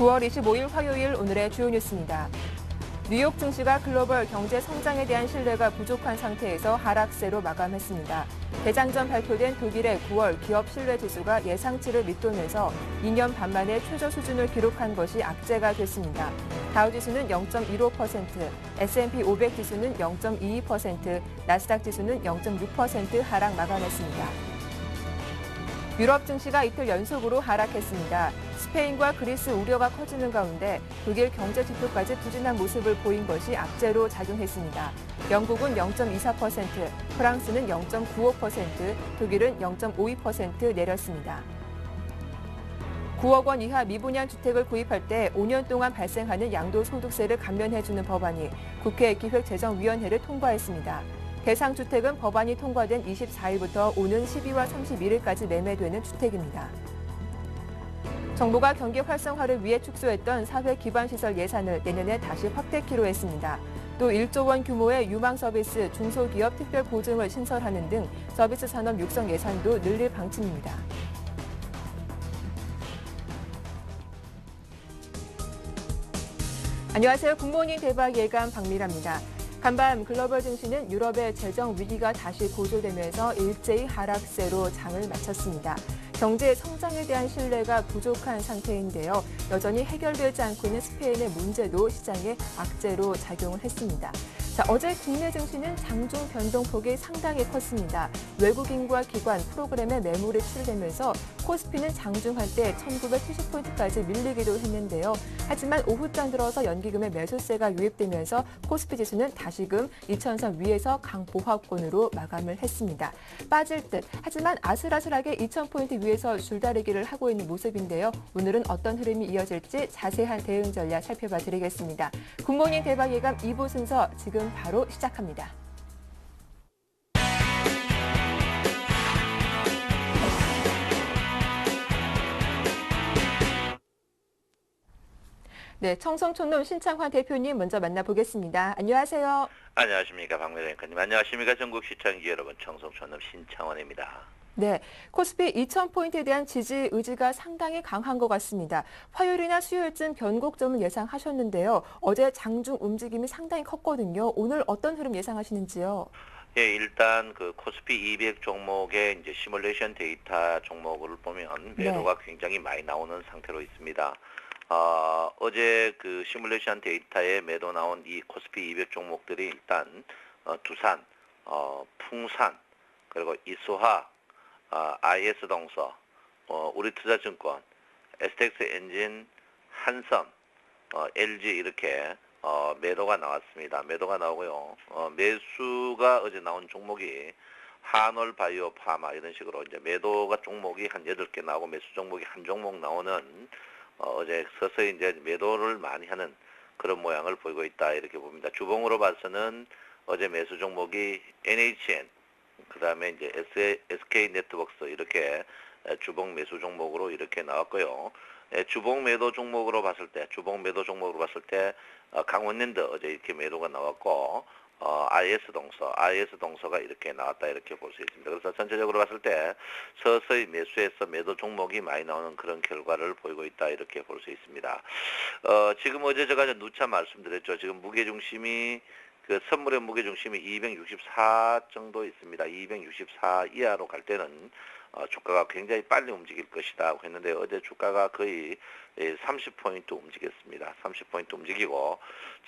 9월 25일 화요일 오늘의 주요 뉴스입니다. 뉴욕 증시가 글로벌 경제 성장에 대한 신뢰가 부족한 상태에서 하락세로 마감했습니다. 개장 전 발표된 독일의 9월 기업 신뢰 지수가 예상치를 밑돌면서 2년 반 만에 최저 수준을 기록한 것이 악재가 됐습니다. 다우지수는 0.15%, S&P 500 지수는 0.22%, 나스닥 지수는 0.6% 하락 마감했습니다. 유럽 증시가 이틀 연속으로 하락했습니다. 스페인과 그리스 우려가 커지는 가운데 독일 경제 지표까지 부진한 모습을 보인 것이 악재로 작용했습니다. 영국은 0.24%, 프랑스는 0.95%, 독일은 0.52% 내렸습니다. 9억 원 이하 미분양 주택을 구입할 때 5년 동안 발생하는 양도소득세를 감면해주는 법안이 국회 기획재정위원회를 통과했습니다. 대상 주택은 법안이 통과된 24일부터 오는 12월 31일까지 매매되는 주택입니다. 정부가 경기 활성화를 위해 축소했던 사회 기반 시설 예산을 내년에 다시 확대키로 했습니다. 또 1조 원 규모의 유망 서비스 중소기업 특별 보증을 신설하는 등 서비스 산업 육성 예산도 늘릴 방침입니다. 안녕하세요. 굿모닝 대박 예감 박미라입니다. 간밤 글로벌 증시는 유럽의 재정 위기가 다시 고조되면서 일제히 하락세로 장을 마쳤습니다. 경제 성장에 대한 신뢰가 부족한 상태인데요. 여전히 해결되지 않고 있는 스페인의 문제도 시장에 악재로 작용을 했습니다. 자, 어제 국내 증시는 장중 변동폭이 상당히 컸습니다. 외국인과 기관, 프로그램의 매물이 출되면서 코스피는 장중할 때 1970포인트까지 밀리기도 했는데요. 하지만 오후장 들어서 연기금의 매수세가 유입되면서 코스피 지수는 다시금 2000선 위에서 강보합권으로 마감을 했습니다. 빠질 듯, 하지만 아슬아슬하게 2000포인트 위에서 줄다리기를 하고 있는 모습인데요. 오늘은 어떤 흐름이 이어질지 자세한 대응 전략 살펴봐 드리겠습니다. 굿모닝 대박 예감 2부 순서 지금 바로 시작합니다. 네, 청송촌놈 신창환 대표님 먼저 만나보겠습니다. 안녕하세요. 안녕하십니까, 박미라 앵커님. 안녕하십니까, 전국 시청자 여러분. 청송촌놈 신창원입니다. 네, 코스피 2000포인트에 대한 지지 의지가 상당히 강한 것 같습니다. 화요일이나 수요일쯤 변곡점을 예상하셨는데요. 어제 장중 움직임이 상당히 컸거든요. 오늘 어떤 흐름 예상하시는지요? 예, 일단 그 코스피 200 종목의 이제 시뮬레이션 데이터 종목을 보면 매도가 굉장히 많이 나오는 상태로 있습니다. 어제 그 시뮬레이션 데이터에 매도 나온 이 코스피 200 종목들이 일단 두산, 풍산, 그리고 이수화, IS동서, 우리투자증권, STX엔진, 한섬, LG 이렇게 매도가 나왔습니다. 매도가 나오고요. 매수가 어제 나온 종목이 한올바이오 파마 이런 식으로 이제 매도가 종목이 한 8개 나오고 매수 종목이 한 종목 나오는 어제 서서히 이제 매도를 많이 하는 그런 모양을 보이고 있다 이렇게 봅니다. 주봉으로 봐서는 어제 매수 종목이 NHN, 그 다음에 이제 SK네트워크스 이렇게 주봉 매수 종목으로 이렇게 나왔고요. 주봉 매도 종목으로 봤을 때 강원랜드 어제 이렇게 매도가 나왔고 IS동서가 이렇게 나왔다 이렇게 볼 수 있습니다. 그래서 전체적으로 봤을 때 서서히 매수해서 매도 종목이 많이 나오는 그런 결과를 보이고 있다 이렇게 볼 수 있습니다. 지금 어제 제가 누차 말씀드렸죠. 지금 무게중심이 그 선물의 무게중심이 264 정도 있습니다. 264 이하로 갈 때는 주가가 굉장히 빨리 움직일 것이다 했는데 어제 주가가 거의 30포인트 움직였습니다. 30포인트 움직이고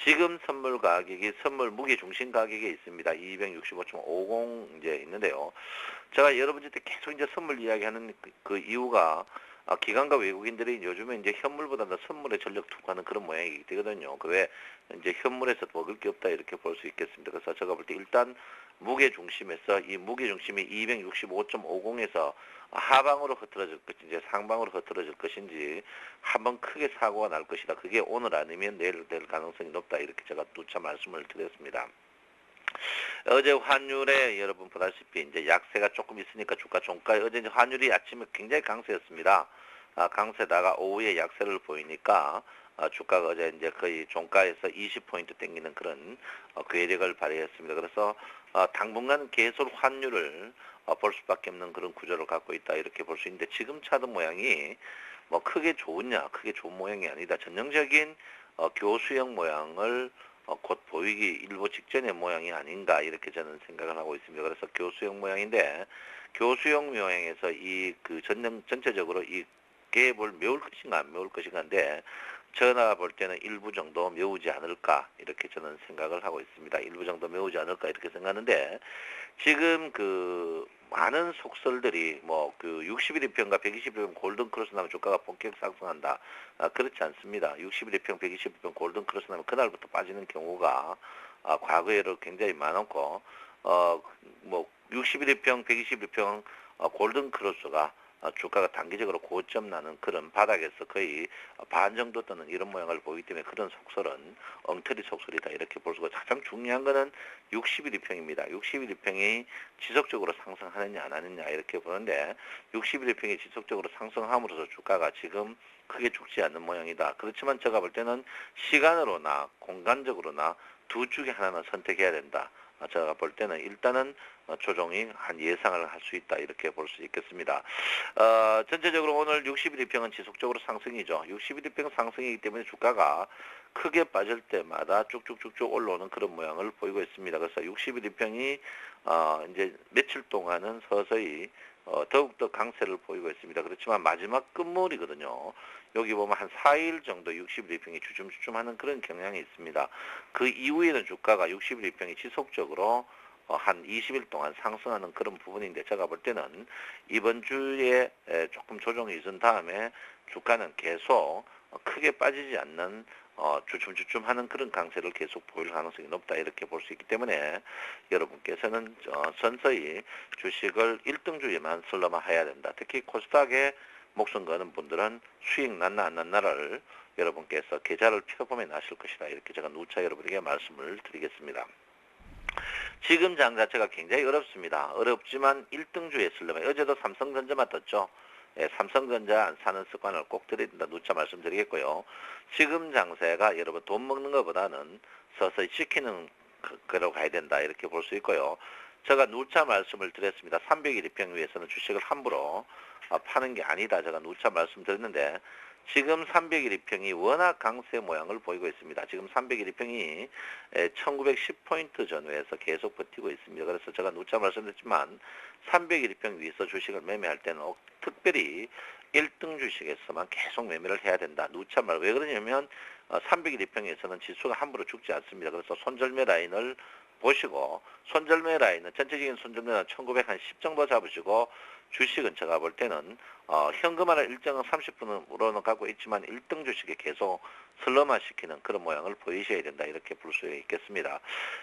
지금 선물 가격이 선물 무게중심 가격에 있습니다. 265.50 이제 있는데요. 제가 여러분들한테 계속 이제 선물 이야기하는 그 이유가 기관과 외국인들이 요즘에 이제 현물보다는 선물에 전력 투구하는 그런 모양이 되거든요. 그 외에 이제 현물에서 먹을 게 없다 이렇게 볼 수 있겠습니다. 그래서 제가 볼 때 일단 무게중심에서 이 무게중심이 265.50에서 하방으로 흐트러질 것인지 상방으로 흐트러질 것인지 한번 크게 사고가 날 것이다. 그게 오늘 아니면 내일 될 가능성이 높다. 이렇게 제가 누차 말씀을 드렸습니다. 어제 환율에 여러분 보다시피 이제 약세가 조금 있으니까 주가 종가에 어제 이제 환율이 아침에 굉장히 강세였습니다. 강세다가 오후에 약세를 보이니까 주가가 어제 이제 거의 종가에서 20포인트 땡기는 그런 괴력을 발휘했습니다. 그래서 당분간 계속 환율을 볼 수밖에 없는 그런 구조를 갖고 있다 이렇게 볼 수 있는데 지금 차트 모양이 뭐 크게 좋은 모양이 아니다. 전형적인 교수형 모양을 곧 보이기 일보 직전의 모양이 아닌가 이렇게 저는 생각을 하고 있습니다. 그래서 교수형 모양인데 교수형 모양에서 이 그 전체적으로 이 갭을 메울 것인가 안 메울 것인가인데 제가 볼 때는 일부 정도 메우지 않을까 이렇게 저는 생각을 하고 있습니다. 일부 정도 메우지 않을까 이렇게 생각하는데 지금 그 많은 속설들이 뭐 그 61위평과 121위평 골든 크로스 나면 주가가 본격 상승한다. 그렇지 않습니다. 61위평, 121위평 골든 크로스 나면 그날부터 빠지는 경우가 과거에도 굉장히 많았고 뭐 61위평, 121위평 골든 크로스가 주가가 단기적으로 고점 나는 그런 바닥에서 거의 반 정도 뜨는 이런 모양을 보이기 때문에 그런 속설은 엉터리 속설이다 이렇게 볼 수가. 가장 중요한 거는 61위평입니다. 61위평이 지속적으로 상승하느냐 안 하느냐 이렇게 보는데 61위평이 지속적으로 상승함으로써 주가가 지금 크게 죽지 않는 모양이다. 그렇지만 제가 볼 때는 시간으로나 공간적으로나 두 중에 하나는 선택해야 된다. 제가 볼 때는 일단은 조정이 한 예상을 할 수 있다 이렇게 볼 수 있겠습니다. 전체적으로 오늘 61위평은 지속적으로 상승이죠. 61위평 상승이기 때문에 주가가 크게 빠질 때마다 쭉쭉쭉쭉 올라오는 그런 모양을 보이고 있습니다. 그래서 61위평이 이제 며칠 동안은 서서히 더욱더 강세를 보이고 있습니다. 그렇지만 마지막 끝물이거든요. 여기 보면 한 4일 정도 61위평이 주춤주춤하는 그런 경향이 있습니다. 그 이후에는 주가가 61위평이 지속적으로 한 20일 동안 상승하는 그런 부분인데 제가 볼 때는 이번 주에 조금 조정이 있은 다음에 주가는 계속 크게 빠지지 않는 주춤주춤하는 그런 강세를 계속 보일 가능성이 높다 이렇게 볼 수 있기 때문에 여러분께서는 선서히 주식을 1등주에만 슬럼해야 된다. 특히 코스닥에 목숨 거는 분들은 수익 났나 안 났나를 여러분께서 계좌를 펴보면 아실 것이다. 이렇게 제가 누차 여러분에게 말씀을 드리겠습니다. 지금 장 자체가 굉장히 어렵습니다. 어렵지만 1등주에 쓰려면 어제도 삼성전자만 떴죠. 예, 삼성전자 안 사는 습관을 꼭 들여야 된다. 누차 말씀드리겠고요. 지금 장세가 여러분 돈 먹는 것보다는 서서히 지키는 거로 가야 된다. 이렇게 볼 수 있고요. 제가 누차 말씀을 드렸습니다. 301위평 위에서는 주식을 함부로 파는 게 아니다. 제가 누차 말씀드렸는데 지금 301위평이 워낙 강세 모양을 보이고 있습니다. 지금 301위평이 1910포인트 전후에서 계속 버티고 있습니다. 그래서 제가 누차 말씀드렸지만 301위평 위에서 주식을 매매할 때는 특별히 1등 주식에서만 계속 매매를 해야 된다. 누차 말. 왜 그러냐면 301위평에서는 지수가 함부로 죽지 않습니다. 그래서 손절매 라인을 보시고 손절매 라인은 전체적인 손절매는 1910 정도 잡으시고 주식은 제가 볼 때는 현금화를 일정한 30%로는 갖고 있지만 1등 주식에 계속 슬럼화 시키는 그런 모양을 보이셔야 된다. 이렇게 볼 수 있겠습니다.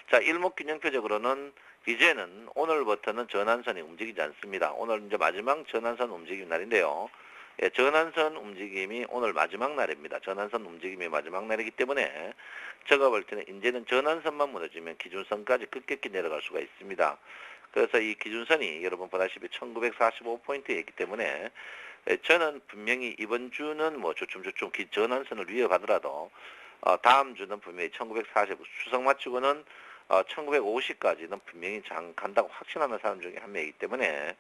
자, 일목균형표적으로는 이제는 오늘부터는 전환선이 움직이지 않습니다. 오늘 이제 마지막 전환선 움직임 날인데요. 예, 전환선 움직임이 오늘 마지막 날입니다. 전환선 움직임이 마지막 날이기 때문에 제가 볼 때는 이제는 전환선만 무너지면 기준선까지 급격히 내려갈 수가 있습니다. 그래서 이 기준선이 여러분 보다시피 1945포인트에 있기 때문에 저는 분명히 이번 주는 뭐 주춤주춤 전환선을 위협하더라도 다음 주는 분명히 1940 추석 마치고는 1950까지는 분명히 장 간다고 확신하는 사람 중에 한 명이기 때문에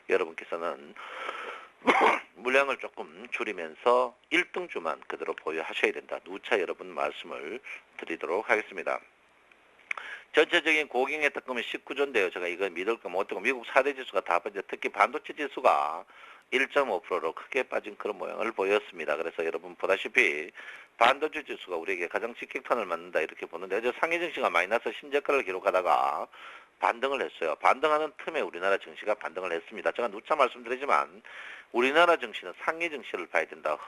여러분께서는 물량을 조금 줄이면서 1등주만 그대로 보유하셔야 된다. 누차 여러분 말씀을 드리도록 하겠습니다. 전체적인 고경의 특검은 19조인데요. 제가 이거 믿을까 못하고 미국 4대 지수가 다 빠져 특히 반도체 지수가 1.5%로 크게 빠진 그런 모양을 보였습니다. 그래서 여러분 보다시피 반도체 지수가 우리에게 가장 직격탄을 맞는다 이렇게 보는데 어제 상해 증시가 마이너스 신저가를 기록하다가 반등을 했어요. 반등하는 틈에 우리나라 증시가 반등을 했습니다. 제가 누차 말씀드리지만 우리나라 증시는 상해 증시를 봐야 된다.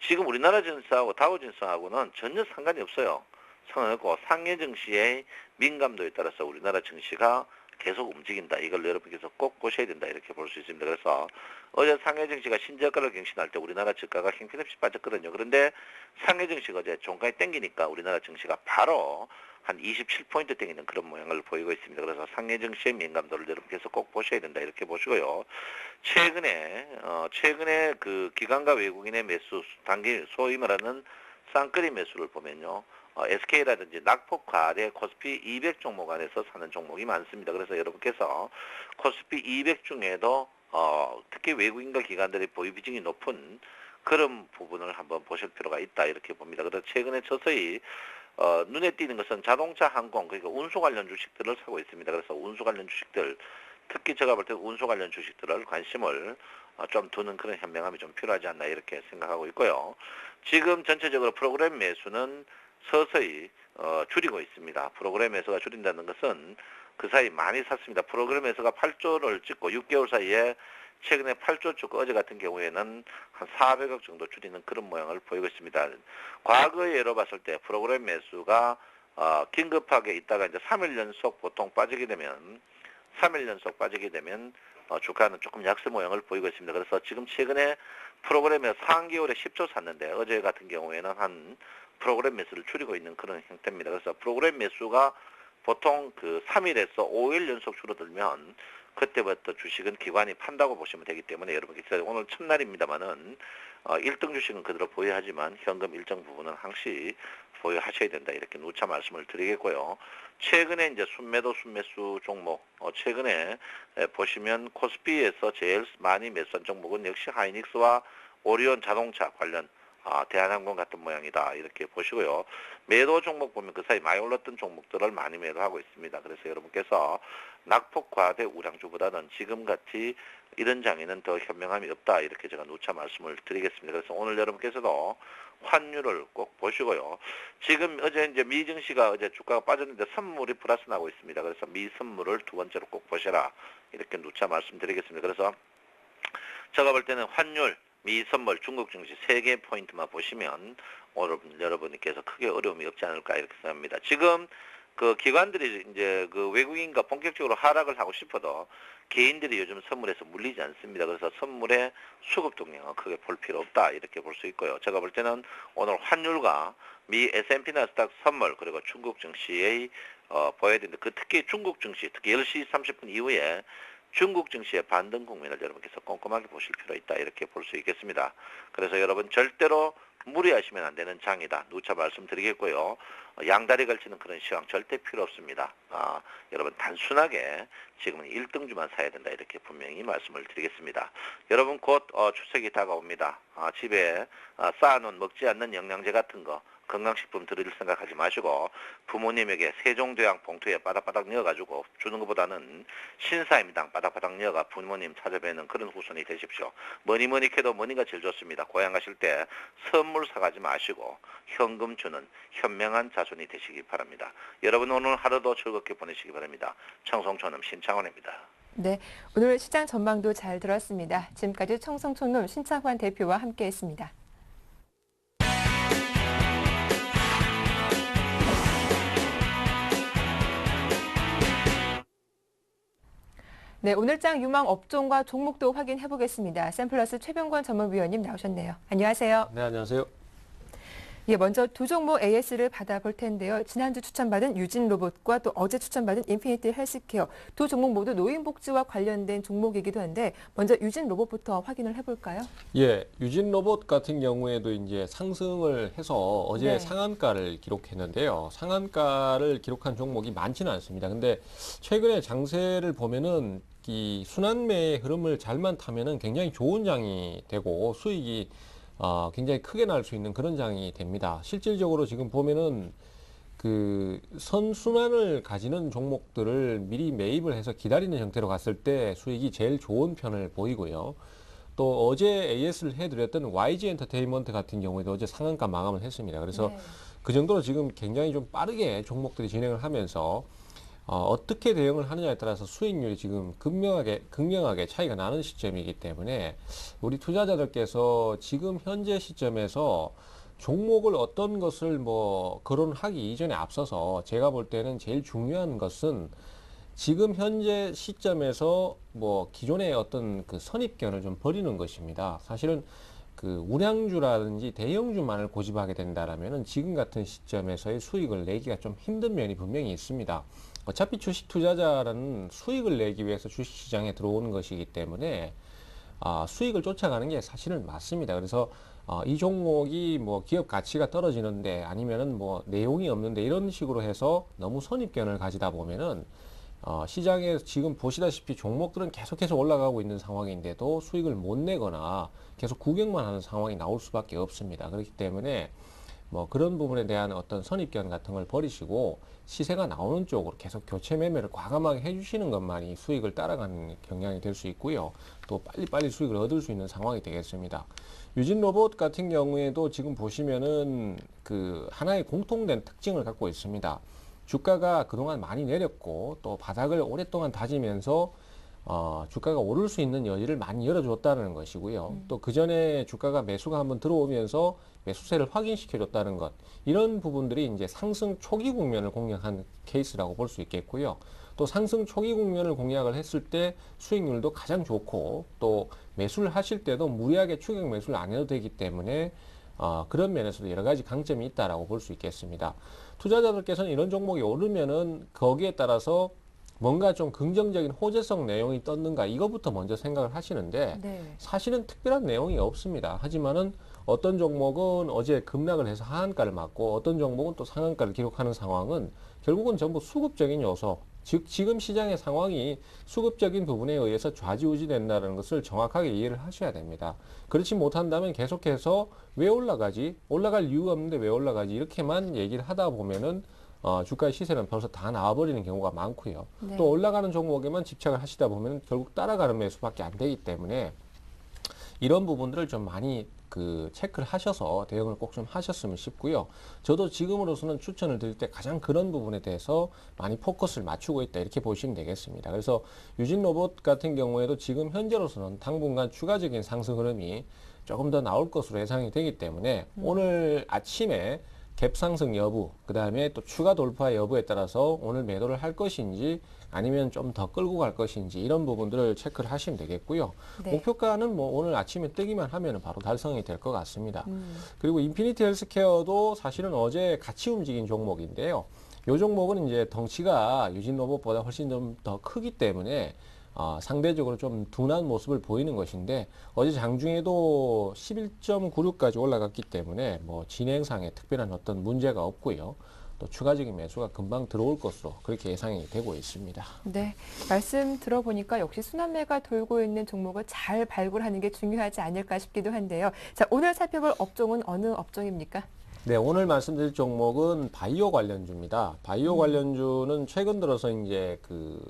지금 우리나라 증시하고 다우증시하고는 전혀 상관이 없어요. 상관없고 상해 증시의 민감도에 따라서 우리나라 증시가 계속 움직인다. 이걸 여러분께서 꼭 보셔야 된다. 이렇게 볼 수 있습니다. 그래서 어제 상해 증시가 신저가를 갱신할 때 우리나라 주가가 형편없이 빠졌거든요. 그런데 상해 증시가 어제 종가에 땡기니까 우리나라 증시가 바로 한 27포인트 땡기는 그런 모양을 보이고 있습니다. 그래서 상해 증시의 민감도를 여러분께서 꼭 보셔야 된다. 이렇게 보시고요. 최근에 그 기관과 외국인의 매수 단기 소위 말하는 쌍끌이 매수를 보면요. SK라든지 낙폭과대 코스피 200 종목 안에서 사는 종목이 많습니다. 그래서 여러분께서 코스피 200 중에도 특히 외국인과 기관들의 보유 비중이 높은 그런 부분을 한번 보실 필요가 있다 이렇게 봅니다. 그래서 최근에 서서히 눈에 띄는 것은 자동차, 항공, 그러니까 운수 관련 주식들을 사고 있습니다. 그래서 운수 관련 주식들, 특히 제가 볼 때 운수 관련 주식들을 관심을 좀 두는 그런 현명함이 좀 필요하지 않나 이렇게 생각하고 있고요. 지금 전체적으로 프로그램 매수는 서서히 줄이고 있습니다. 프로그램 매수가 줄인다는 것은 그 사이 많이 샀습니다. 프로그램 매수가 8조를 찍고 6개월 사이에 최근에 8조 찍고 어제 같은 경우에는 한 400억 정도 줄이는 그런 모양을 보이고 있습니다. 과거에 예로 봤을 때 프로그램 매수가 긴급하게 있다가 이제 3일 연속 보통 빠지게 되면 3일 연속 빠지게 되면 주가는 조금 약세 모양을 보이고 있습니다. 그래서 지금 최근에 프로그램에 상개월에 10조 샀는데 어제 같은 경우에는 한 프로그램 매수를 줄이고 있는 그런 형태입니다. 그래서 프로그램 매수가 보통 그 3일에서 5일 연속 줄어들면 그때부터 주식은 기관이 판다고 보시면 되기 때문에 여러분께서 오늘 첫날입니다만은 1등 주식은 그대로 보유하지만 현금 일정 부분은 항시 보유하셔야 된다 이렇게 누차 말씀을 드리겠고요. 최근에 이제 순매도 순매수 종목 최근에 보시면 코스피에서 제일 많이 매수한 종목은 역시 하이닉스와 오리온 자동차 관련 대한항공 같은 모양이다 이렇게 보시고요. 매도 종목 보면 그 사이 많이 올랐던 종목들을 많이 매도하고 있습니다. 그래서 여러분께서 낙폭 과대 우량주보다는 지금같이 이런 장에는 더 현명함이 없다 이렇게 제가 누차 말씀을 드리겠습니다. 그래서 오늘 여러분께서도 환율을 꼭 보시고요. 지금 어제 이제 미 증시가 어제 주가가 빠졌는데 선물이 플러스 나고 있습니다. 그래서 미 선물을 두 번째로 꼭 보시라 이렇게 누차 말씀드리겠습니다. 그래서 제가 볼 때는 환율, 미 선물, 중국 증시 3개 포인트만 보시면 오늘 여러분께서 크게 어려움이 없지 않을까 이렇게 생각합니다. 지금 그 기관들이 이제 그 외국인과 본격적으로 하락을 하고 싶어도 개인들이 요즘 선물에서 물리지 않습니다. 그래서 선물의 수급 동향은 크게 볼 필요 없다 이렇게 볼 수 있고요. 제가 볼 때는 오늘 환율과 미 S&P 나스닥 선물 그리고 중국 증시의 보여야 되는데 그 특히 중국 증시 특히 10시 30분 이후에 중국 증시의 반등 국면을 여러분께서 꼼꼼하게 보실 필요 있다 이렇게 볼 수 있겠습니다. 그래서 여러분 절대로 무리하시면 안 되는 장이다. 누차 말씀드리겠고요. 양다리 걸치는 그런 시황 절대 필요 없습니다. 여러분 단순하게 지금은 1등주만 사야 된다 이렇게 분명히 말씀을 드리겠습니다. 여러분 곧 추석이 다가옵니다. 집에 쌓아놓은 먹지 않는 영양제 같은 거 건강식품 드릴 생각하지 마시고 부모님에게 세종대왕 봉투에 바닥바닥 넣어가지고 주는 것보다는 신사임당 바닥바닥 넣어가 부모님 찾아뵈는 그런 후손이 되십시오. 뭐니 해도 머니가 제일 좋습니다. 고향 가실 때 선물 사가지 마시고 현금 주는 현명한 자손이 되시기 바랍니다. 여러분 오늘 하루도 즐겁게 보내시기 바랍니다. 청송촌놈 신창원입니다. 네, 오늘 시장 전망도 잘 들었습니다. 지금까지 청송촌놈 신창환 대표와 함께했습니다. 네, 오늘장 유망 업종과 종목도 확인해 보겠습니다. 샘플러스 최병권 전문위원님 나오셨네요. 안녕하세요. 네, 안녕하세요. 예, 먼저 두 종목 AS를 받아볼 텐데요. 지난주 추천받은 유진로봇과 또 어제 추천받은 인피니티 헬스케어 두 종목 모두 노인복지와 관련된 종목이기도 한데 먼저 유진로봇부터 확인을 해볼까요? 예, 유진로봇 같은 경우에도 이제 상승을 해서 어제 네. 상한가를 기록했는데요. 상한가를 기록한 종목이 많지는 않습니다. 근데 최근에 장세를 보면은 이 순환매의 흐름을 잘만 타면은 굉장히 좋은 장이 되고 수익이 굉장히 크게 날 수 있는 그런 장이 됩니다. 실질적으로 지금 보면은 그 선순환을 가지는 종목들을 미리 매입을 해서 기다리는 형태로 갔을 때 수익이 제일 좋은 편을 보이고요. 또 어제 AS를 해드렸던 YG 엔터테인먼트 같은 경우에도 어제 상한가 마감을 했습니다. 그래서 네. 그 정도로 지금 굉장히 좀 빠르게 종목들이 진행을 하면서 어떻게 대응을 하느냐에 따라서 수익률이 지금 극명하게 차이가 나는 시점이기 때문에 우리 투자자들께서 지금 현재 시점에서 종목을 어떤 것을 뭐 거론하기 이전에 앞서서 제가 볼 때는 제일 중요한 것은 지금 현재 시점에서 뭐 기존의 어떤 그 선입견을 좀 버리는 것입니다. 사실은 그 우량주라든지 대형주만을 고집하게 된다라면은 지금 같은 시점에서의 수익을 내기가 좀 힘든 면이 분명히 있습니다. 어차피 주식 투자자라는 수익을 내기 위해서 주식시장에 들어오는 것이기 때문에 수익을 쫓아가는 게 사실은 맞습니다. 그래서 이 종목이 뭐 기업 가치가 떨어지는데 아니면은 뭐 내용이 없는데 이런 식으로 해서 너무 선입견을 가지다 보면은 시장에 지금 보시다시피 종목들은 계속해서 올라가고 있는 상황인데도 수익을 못 내거나 계속 구경만 하는 상황이 나올 수밖에 없습니다. 그렇기 때문에 뭐 그런 부분에 대한 어떤 선입견 같은 걸 버리시고 시세가 나오는 쪽으로 계속 교체 매매를 과감하게 해주시는 것만이 수익을 따라가는 경향이 될 수 있고요. 또 빨리빨리 수익을 얻을 수 있는 상황이 되겠습니다. 유진로봇 같은 경우에도 지금 보시면은 그 하나의 공통된 특징을 갖고 있습니다. 주가가 그동안 많이 내렸고 또 바닥을 오랫동안 다지면서 주가가 오를 수 있는 여지를 많이 열어줬다는 것이고요. 또 그 전에 주가가 매수가 한번 들어오면서 매수세를 확인시켜줬다는 것, 이런 부분들이 이제 상승 초기 국면을 공략한 케이스라고 볼 수 있겠고요. 또 상승 초기 국면을 공략을 했을 때 수익률도 가장 좋고 또 매수를 하실 때도 무리하게 추격 매수를 안 해도 되기 때문에 그런 면에서도 여러 가지 강점이 있다라고 볼 수 있겠습니다. 투자자들께서는 이런 종목이 오르면은 거기에 따라서 뭔가 좀 긍정적인 호재성 내용이 떴는가 이거부터 먼저 생각을 하시는데 네. 사실은 특별한 내용이 없습니다. 하지만은 어떤 종목은 어제 급락을 해서 하한가를 맞고 어떤 종목은 또 상한가를 기록하는 상황은 결국은 전부 수급적인 요소, 즉 지금 시장의 상황이 수급적인 부분에 의해서 좌지우지된다는 것을 정확하게 이해를 하셔야 됩니다. 그렇지 못한다면 계속해서 왜 올라가지? 올라갈 이유가 없는데 왜 올라가지? 이렇게만 얘기를 하다 보면은 주가의 시세는 벌써 다 나와버리는 경우가 많고요. 네. 또 올라가는 종목에만 집착을 하시다 보면 결국 따라가는 매수밖에 안 되기 때문에 이런 부분들을 좀 많이 체크를 하셔서 대응을 꼭 좀 하셨으면 싶고요. 저도 지금으로서는 추천을 드릴 때 가장 그런 부분에 대해서 많이 포커스를 맞추고 있다 이렇게 보시면 되겠습니다. 그래서 유진로봇 같은 경우에도 지금 현재로서는 당분간 추가적인 상승 흐름이 조금 더 나올 것으로 예상이 되기 때문에 오늘 아침에 갭 상승 여부, 그 다음에 또 추가 돌파 여부에 따라서 오늘 매도를 할 것인지 아니면 좀 더 끌고 갈 것인지 이런 부분들을 체크를 하시면 되겠고요. 네. 목표가는 뭐 오늘 아침에 뜨기만 하면 바로 달성이 될 것 같습니다. 그리고 인피니티 헬스케어도 사실은 어제 같이 움직인 종목인데요. 이 종목은 이제 덩치가 유진로봇보다 훨씬 좀 더 크기 때문에 상대적으로 좀 둔한 모습을 보이는 것인데 어제 장중에도 11.96까지 올라갔기 때문에 뭐 진행상에 특별한 어떤 문제가 없고요. 또 추가적인 매수가 금방 들어올 것으로 그렇게 예상이 되고 있습니다. 네, 말씀 들어보니까 역시 순환매가 돌고 있는 종목을 잘 발굴하는 게 중요하지 않을까 싶기도 한데요. 자, 오늘 살펴볼 업종은 어느 업종입니까? 네, 오늘 말씀드릴 종목은 바이오 관련주입니다. 바이오 관련주는 최근 들어서 이제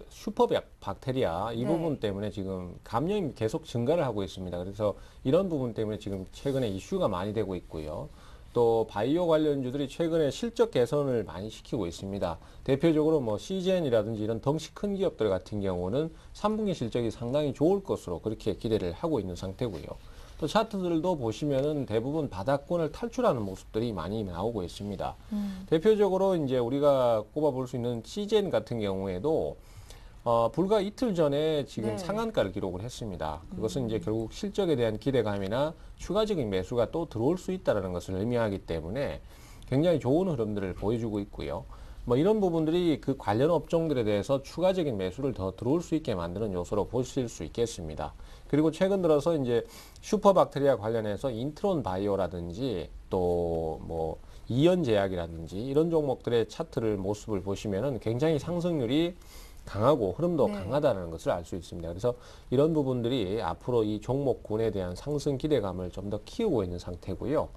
슈퍼 박테리아 이 네. 부분 때문에 지금 감염이 계속 증가를 하고 있습니다. 그래서 이런 부분 때문에 지금 최근에 이슈가 많이 되고 있고요. 또 바이오 관련주들이 최근에 실적 개선을 많이 시키고 있습니다. 대표적으로 뭐 CGN이라든지 이런 덩치 큰 기업들 같은 경우는 3분기 실적이 상당히 좋을 것으로 그렇게 기대를 하고 있는 상태고요. 또 차트들도 보시면은 대부분 바닥권을 탈출하는 모습들이 많이 나오고 있습니다. 대표적으로 이제 우리가 꼽아볼 수 있는 CGN 같은 경우에도 불과 이틀 전에 지금 네. 상한가를 기록을 했습니다. 그것은 이제 결국 실적에 대한 기대감이나 추가적인 매수가 또 들어올 수 있다는 것을 의미하기 때문에 굉장히 좋은 흐름들을 보여주고 있고요. 뭐 이런 부분들이 그 관련 업종들에 대해서 추가적인 매수를 더 들어올 수 있게 만드는 요소로 보실 수 있겠습니다. 그리고 최근 들어서 이제 슈퍼박테리아 관련해서 인트론 바이오라든지 또 뭐 이연제약이라든지 이런 종목들의 차트를 모습을 보시면은 굉장히 상승률이 강하고 흐름도 네. 강하다는 것을 알 수 있습니다. 그래서 이런 부분들이 앞으로 이 종목군에 대한 상승 기대감을 좀 더 키우고 있는 상태고요.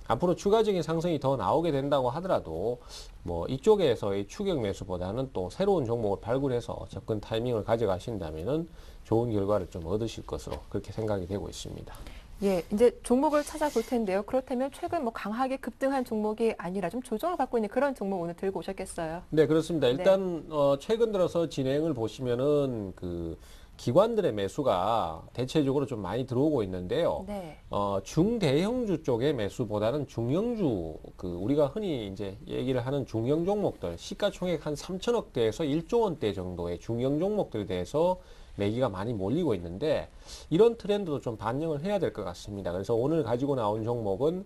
앞으로 추가적인 상승이 더 나오게 된다고 하더라도 뭐 이쪽에서의 추격 매수보다는 또 새로운 종목을 발굴해서 접근 타이밍을 가져가신다면은 좋은 결과를 좀 얻으실 것으로 그렇게 생각이 되고 있습니다. 예, 이제 종목을 찾아볼 텐데요. 그렇다면 최근 뭐 강하게 급등한 종목이 아니라 좀 조정을 받고 있는 그런 종목 오늘 들고 오셨겠어요? 네, 그렇습니다. 일단 최근 들어서 진행을 보시면은 기관들의 매수가 대체적으로 좀 많이 들어오고 있는데요. 네. 중대형주 쪽의 매수보다는 중형주, 우리가 흔히 이제 얘기를 하는 중형 종목들, 시가총액 한 3천억대에서 1조 원대 정도의 중형 종목들에 대해서 매기가 많이 몰리고 있는데 이런 트렌드도 좀 반영을 해야 될 것 같습니다. 그래서 오늘 가지고 나온 종목은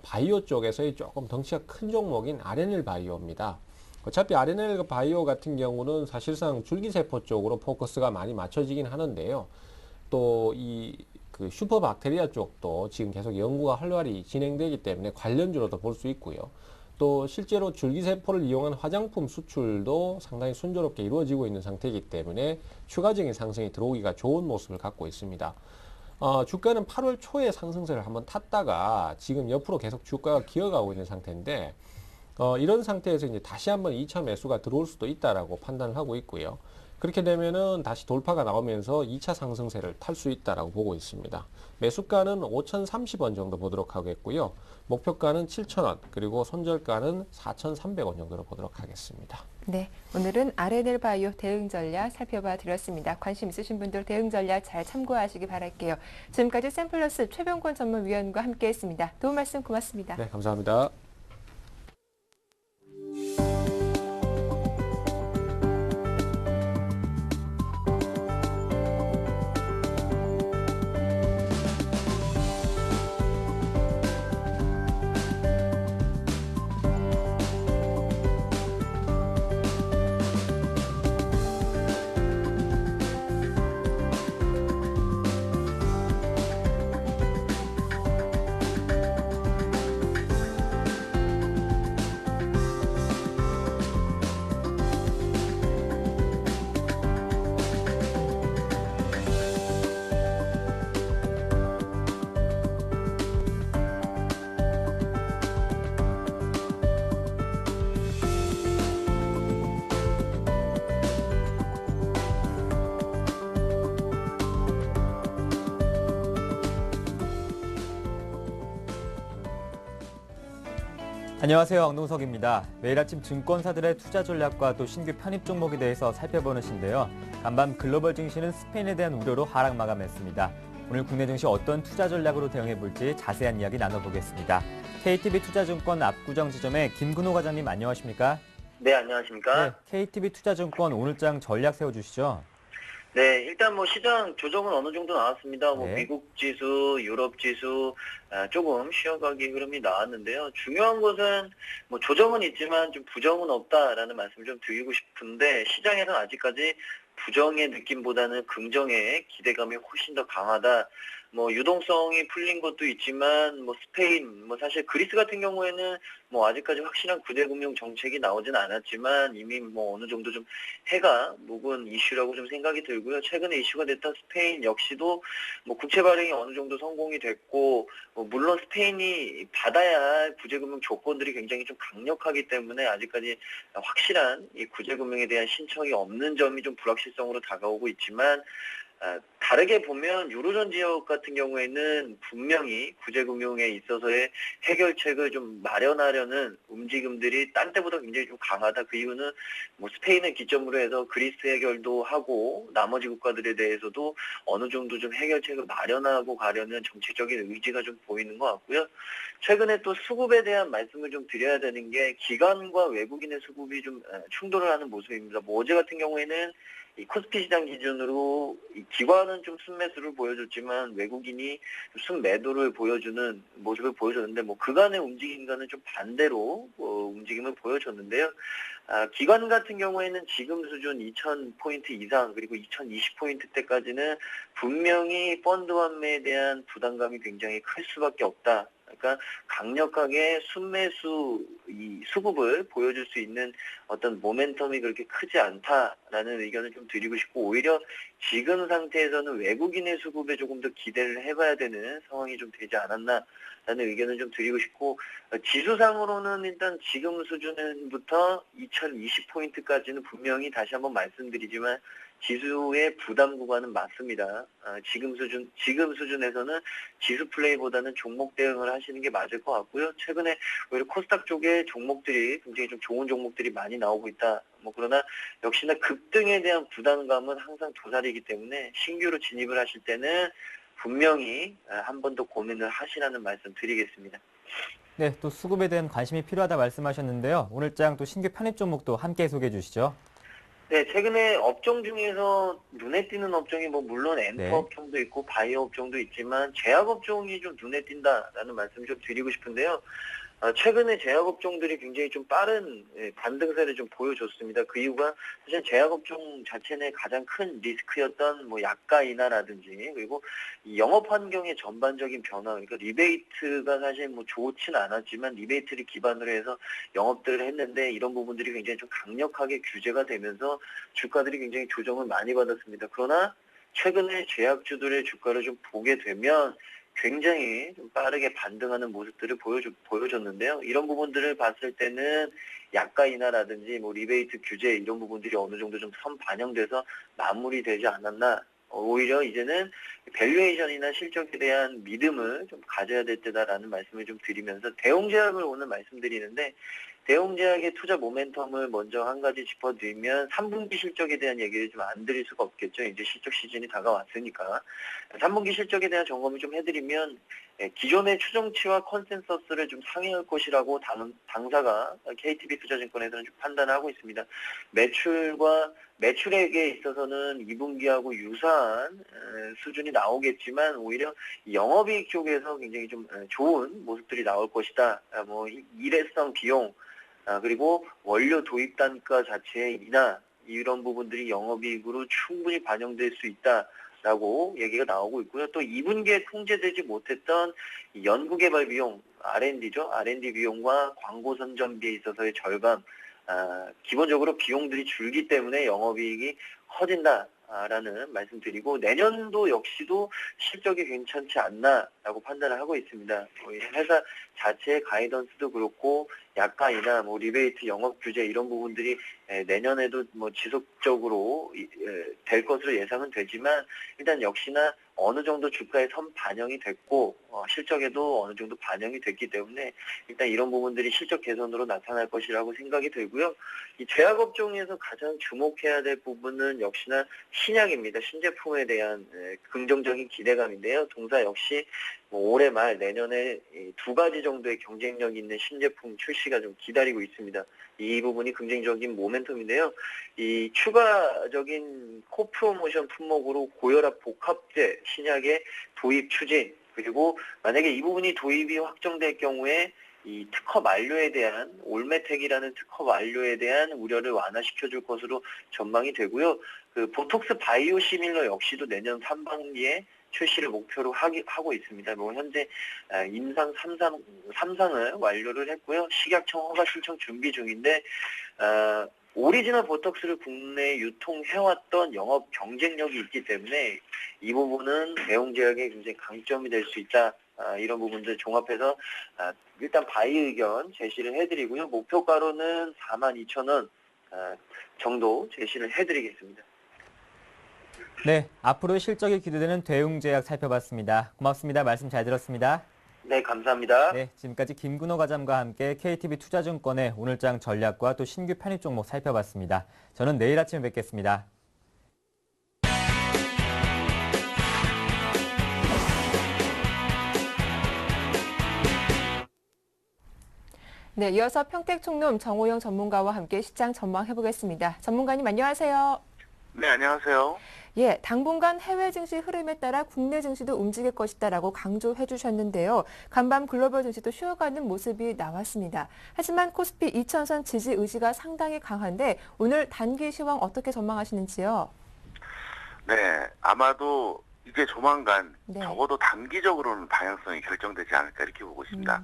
바이오 쪽에서의 조금 덩치가 큰 종목인 RNL 바이오입니다. 어차피 RNL 바이오 같은 경우는 사실상 줄기세포 쪽으로 포커스가 많이 맞춰지긴 하는데요. 또 슈퍼박테리아 쪽도 지금 계속 연구가 활발히 진행되기 때문에 관련주로도 볼 수 있고요. 또 실제로 줄기세포를 이용한 화장품 수출도 상당히 순조롭게 이루어지고 있는 상태이기 때문에 추가적인 상승이 들어오기가 좋은 모습을 갖고 있습니다. 주가는 8월 초에 상승세를 한번 탔다가 지금 옆으로 계속 주가가 기어가고 있는 상태인데 이런 상태에서 이제 다시 한번 2차 매수가 들어올 수도 있다라고 판단을 하고 있고요. 그렇게 되면은 다시 돌파가 나오면서 2차 상승세를 탈 수 있다라고 보고 있습니다. 매수가는 5,030원 정도 보도록 하겠고요. 목표가는 7,000원, 그리고 손절가는 4,300원 정도로 보도록 하겠습니다. 네, 오늘은 RNL 바이오 대응 전략 살펴봐 드렸습니다. 관심 있으신 분들 대응 전략 잘 참고하시기 바랄게요. 지금까지 샘플러스 최병권 전문위원과 함께했습니다. 도움 말씀 고맙습니다. 네, 감사합니다. 안녕하세요. 왕동석입니다. 매일 아침 증권사들의 투자 전략과 또 신규 편입 종목에 대해서 살펴보는 시인데요. 간밤 글로벌 증시는 스페인에 대한 우려로 하락 마감했습니다. 오늘 국내 증시 어떤 투자 전략으로 대응해 볼지 자세한 이야기 나눠보겠습니다. KTB 투자증권 압구정 지점의 김근호 과장님 안녕하십니까? 네, 안녕하십니까? 네, KTB 투자증권 오늘장 전략 세워주시죠. 네, 일단 뭐 시장 조정은 어느 정도 나왔습니다. 뭐 네. 미국 지수, 유럽 지수 조금 쉬어가기 흐름이 나왔는데요. 중요한 것은 뭐 조정은 있지만 좀 부정은 없다라는 말씀을 좀 드리고 싶은데 시장에서는 아직까지 부정의 느낌보다는 긍정의 기대감이 훨씬 더 강하다. 뭐 유동성이 풀린 것도 있지만 뭐 스페인, 뭐 사실 그리스 같은 경우에는 뭐 아직까지 확실한 구제금융 정책이 나오진 않았지만 이미 뭐 어느 정도 좀 해가 묵은 이슈라고 좀 생각이 들고요. 최근에 이슈가 됐던 스페인 역시도 뭐 국채 발행이 어느 정도 성공이 됐고 물론 스페인이 받아야 할 구제금융 조건들이 굉장히 좀 강력하기 때문에 아직까지 확실한 이 구제금융에 대한 신청이 없는 점이 좀 불확실성으로 다가오고 있지만 다르게 보면 유로존 지역 같은 경우에는 분명히 구제금융에 있어서의 해결책을 좀 마련하려는 움직임들이 딴 때보다 굉장히 좀 강하다. 그 이유는 뭐 스페인을 기점으로 해서 그리스 해결도 하고 나머지 국가들에 대해서도 어느 정도 좀 해결책을 마련하고 가려는 정치적인 의지가 좀 보이는 것 같고요. 최근에 또 수급에 대한 말씀을 좀 드려야 되는 게 기관과 외국인의 수급이 좀 충돌을 하는 모습입니다. 뭐 어제 같은 경우에는 이 코스피 시장 기준으로 이 기관은 좀 순매수를 보여줬지만 외국인이 순매도를 보여주는 모습을 보여줬는데 뭐 그간의 움직임과는 좀 반대로 움직임을 보여줬는데요. 기관 같은 경우에는 지금 수준 2,000포인트 이상 그리고 2,020포인트대까지는 분명히 펀드 환매에 대한 부담감이 굉장히 클 수밖에 없다. 그러니까 강력하게 순매수 이 수급을 보여줄 수 있는 어떤 모멘텀이 그렇게 크지 않다라는 의견을 좀 드리고 싶고 오히려 지금 상태에서는 외국인의 수급에 조금 더 기대를 해봐야 되는 상황이 좀 되지 않았나라는 의견을 좀 드리고 싶고 지수상으로는 일단 지금 수준부터 2020포인트까지는 분명히 다시 한번 말씀드리지만 지수의 부담 구간은 맞습니다. 지금 수준에서는 지수 플레이보다는 종목 대응을 하시는 게 맞을 것 같고요. 최근에 오히려 코스닥 쪽에 종목들이 굉장히 좀 좋은 종목들이 많이 나오고 있다. 뭐 그러나 역시나 급등에 대한 부담감은 항상 도사리기 때문에 신규로 진입을 하실 때는 분명히 한 번 더 고민을 하시라는 말씀 드리겠습니다. 네, 또 수급에 대한 관심이 필요하다 말씀하셨는데요. 오늘장 또 신규 편입 종목도 함께 소개해 주시죠. 네, 최근에 업종 중에서 눈에 띄는 업종이 뭐 물론 엔터 네. 업종도 있고 바이오 업종도 있지만 제약 업종이 좀 눈에 띈다라는 말씀 좀 드리고 싶은데요. 최근에 제약업종들이 굉장히 좀 빠른 반등세를 좀 보여줬습니다. 그 이유가 사실 제약업종 자체 내 가장 큰 리스크였던 뭐 약가 인하라든지 그리고 이 영업 환경의 전반적인 변화, 그러니까 리베이트가 사실 뭐 좋지는 않았지만 리베이트를 기반으로 해서 영업들을 했는데 이런 부분들이 굉장히 좀 강력하게 규제가 되면서 주가들이 굉장히 조정을 많이 받았습니다. 그러나 최근에 제약주들의 주가를 좀 보게 되면 굉장히 좀 빠르게 반등하는 모습들을 보여줬는데요. 이런 부분들을 봤을 때는 약가 인하라든지 뭐 리베이트 규제 이런 부분들이 어느 정도 좀 선반영돼서 마무리되지 않았나. 오히려 이제는 밸류에이션이나 실적에 대한 믿음을 좀 가져야 될 때다라는 말씀을 좀 드리면서 대웅제약을 오늘 말씀드리는데 대웅제약의 투자 모멘텀을 먼저 한 가지 짚어드리면 3분기 실적에 대한 얘기를 좀 안 드릴 수가 없겠죠. 이제 실적 시즌이 다가왔으니까. 3분기 실적에 대한 점검을 좀 해드리면 기존의 추정치와 컨센서스를 좀 상회할 것이라고 당사가 KTB 투자증권에서는 좀 판단하고 있습니다. 매출액에 있어서는 2분기하고 유사한 수준이 나오겠지만 오히려 영업이익 쪽에서 굉장히 좀 좋은 모습들이 나올 것이다. 뭐 일회성 비용 그리고 원료 도입 단가 자체의 인하 이런 부분들이 영업이익으로 충분히 반영될 수 있다라고 얘기가 나오고 있고요. 또 2분기에 통제되지 못했던 연구개발 비용 R&D죠. R&D 비용과 광고 선전비에 있어서의 절감 기본적으로 비용들이 줄기 때문에 영업이익이 커진다라는 말씀드리고 내년도 역시도 실적이 괜찮지 않나라고 판단을 하고 있습니다. 회사 자체의 가이던스도 그렇고 약가이나 뭐 리베이트 영업 규제 이런 부분들이 내년에도 뭐 지속적으로 될 것으로 예상은 되지만 일단 역시나 어느 정도 주가에 선 반영이 됐고 실적에도 어느 정도 반영이 됐기 때문에 일단 이런 부분들이 실적 개선으로 나타날 것이라고 생각이 들고요. 이 제약업종에서 가장 주목해야 될 부분은 역시나 신약입니다. 신제품에 대한 긍정적인 기대감인데요. 동사 역시 뭐 올해 말 내년에 두 가지 정도의 경쟁력 있는 신제품 출시가 좀 기다리고 있습니다. 이 부분이 긍정적인 모멘텀인데요. 이 추가적인 코프로모션 품목으로 고혈압 복합제 신약의 도입 추진 그리고 만약에 이 부분이 도입이 확정될 경우에 이 특허 만료에 대한 올메텍이라는 특허 만료에 대한 우려를 완화시켜줄 것으로 전망이 되고요. 그 보톡스 바이오시밀러 역시도 내년 3분기에 출시를 목표로 하고 있습니다. 뭐 현재 임상 3상을 완료를 했고요. 식약청 허가 신청 준비 중인데 오리지널 보톡스를 국내에 유통해왔던 영업 경쟁력이 있기 때문에 이 부분은 대웅제약의 굉장히 강점이 될 수 있다. 이런 부분들 종합해서 일단 바이 의견 제시를 해드리고요. 목표가로는 42,000원 정도 제시를 해드리겠습니다. 네, 앞으로 실적이 기대되는 대웅제약 살펴봤습니다. 고맙습니다. 말씀 잘 들었습니다. 네, 감사합니다. 네, 지금까지 김근호 과장과 함께 KTB 투자증권의 오늘장 전략과 또 신규 편입 종목 살펴봤습니다. 저는 내일 아침에 뵙겠습니다. 네, 이어서 평택총룸 정호영 전문가와 함께 시장 전망해보겠습니다. 전문가님 안녕하세요. 네, 안녕하세요. 예, 당분간 해외 증시 흐름에 따라 국내 증시도 움직일 것이다라고 강조해 주셨는데요. 간밤 글로벌 증시도 쉬어가는 모습이 나왔습니다. 하지만 코스피 2000선 지지 의지가 상당히 강한데 오늘 단기 시황 어떻게 전망하시는지요? 네, 아마도 이제 조만간 네. 적어도 단기적으로는 방향성이 결정되지 않을까 이렇게 보고 있습니다.